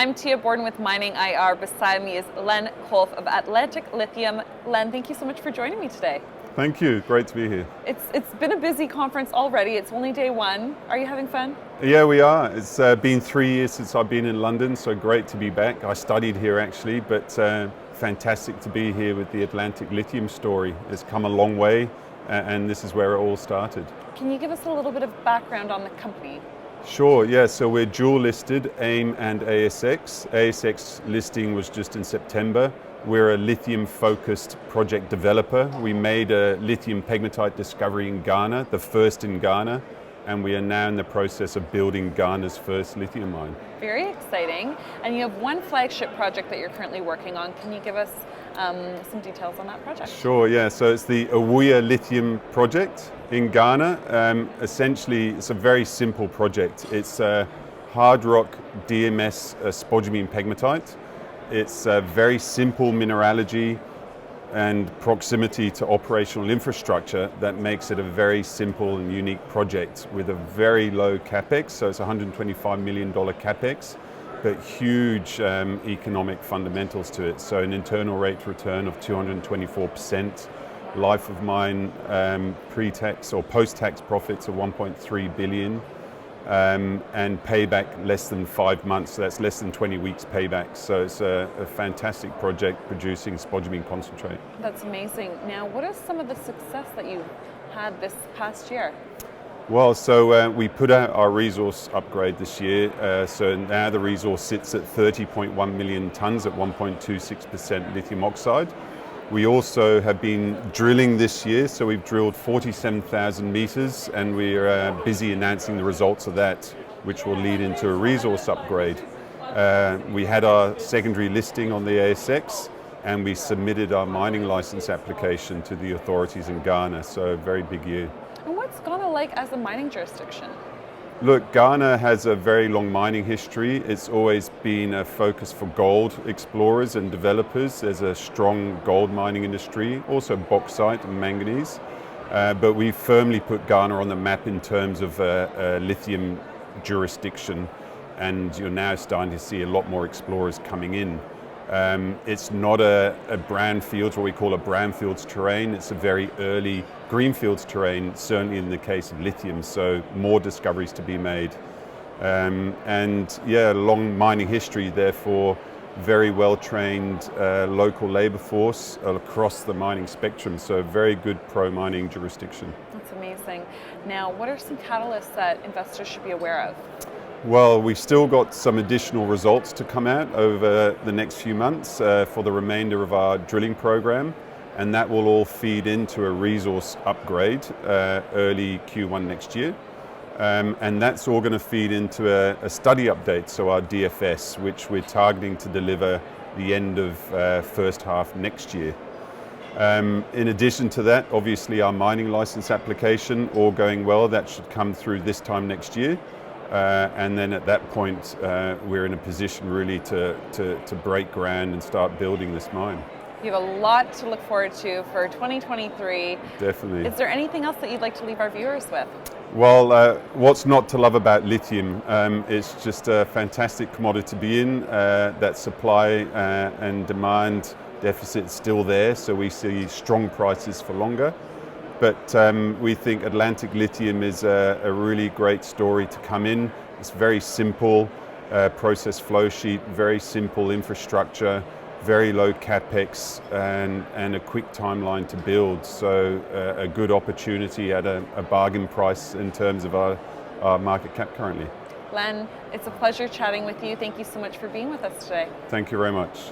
I'm Tia Borden with MiningIR. Beside me is Len Kolff of Atlantic Lithium. Len, thank you so much for joining me today. Thank you. Great to be here. It's been a busy conference already. It's only day one. Are you having fun? Yeah, we are. It's been 3 years since I've been in London, so great to be back. I studied here actually, but fantastic to be here with the Atlantic Lithium story. It's come a long way, and this is where it all started. Can you give us a little bit of background on the company? Sure, yeah, so we're dual listed, AIM and ASX. ASX listing was just in September. We're a lithium focused project developer. We made a lithium pegmatite discovery in Ghana, the first in Ghana, and we are now in the process of building Ghana's first lithium mine. Very exciting. And you have one flagship project that you're currently working on. Can you give us some details on that project? Sure, yeah, so it's the Awuya Lithium project in Ghana. Essentially, it's a very simple project. It's a hard rock DMS spodumene pegmatite. It's a very simple mineralogy and proximity to operational infrastructure that makes it a very simple and unique project with a very low capex. So it's $125 million capex, but huge economic fundamentals to it. So an internal rate of return of 224%, life of mine pre-tax or post-tax profits of 1.3 billion. And payback less than 5 months, so that's less than 20 weeks payback. So it's a fantastic project producing spodumene concentrate. That's amazing. Now, what is some of the success that you had this past year? Well, so we put out our resource upgrade this year. So now the resource sits at 30.1 million tonnes at 1.26% lithium oxide. We also have been drilling this year, so we've drilled 47,000 meters, and we're busy announcing the results of that, which will lead into a resource upgrade. We had our secondary listing on the ASX, and we submitted our mining license application to the authorities in Ghana, so a very big year. And what's Ghana like as a mining jurisdiction? Look, Ghana has a very long mining history. It's always been a focus for gold explorers and developers. There's a strong gold mining industry, also bauxite and manganese. But we firmly put Ghana on the map in terms of a lithium jurisdiction, and you're now starting to see a lot more explorers coming in. It's not a brownfields, what we call a brownfields terrain. It's a very early greenfields terrain, certainly in the case of lithium, so more discoveries to be made. And yeah, long mining history, therefore very well trained local labour force across the mining spectrum, so very good pro-mining jurisdiction. That's amazing. Now, what are some catalysts that investors should be aware of? Well, we've still got some additional results to come out over the next few months for the remainder of our drilling program, and that will all feed into a resource upgrade early Q1 next year. And that's all going to feed into a study update, so our DFS, which we're targeting to deliver the end of first half next year. In addition to that, obviously our mining license application, all going well, that should come through this time next year. And then at that point, we're in a position really to break ground and start building this mine. You have a lot to look forward to for 2023. Definitely. Is there anything else that you'd like to leave our viewers with? Well, what's not to love about lithium? It's just a fantastic commodity to be in. That supply and demand deficit is still there, so we see strong prices for longer. But we think Atlantic Lithium is a really great story to come in. It's very simple process flow sheet, very simple infrastructure, very low capex, and a quick timeline to build. So a good opportunity at a bargain price in terms of our market cap currently. Len, it's a pleasure chatting with you. Thank you so much for being with us today. Thank you very much.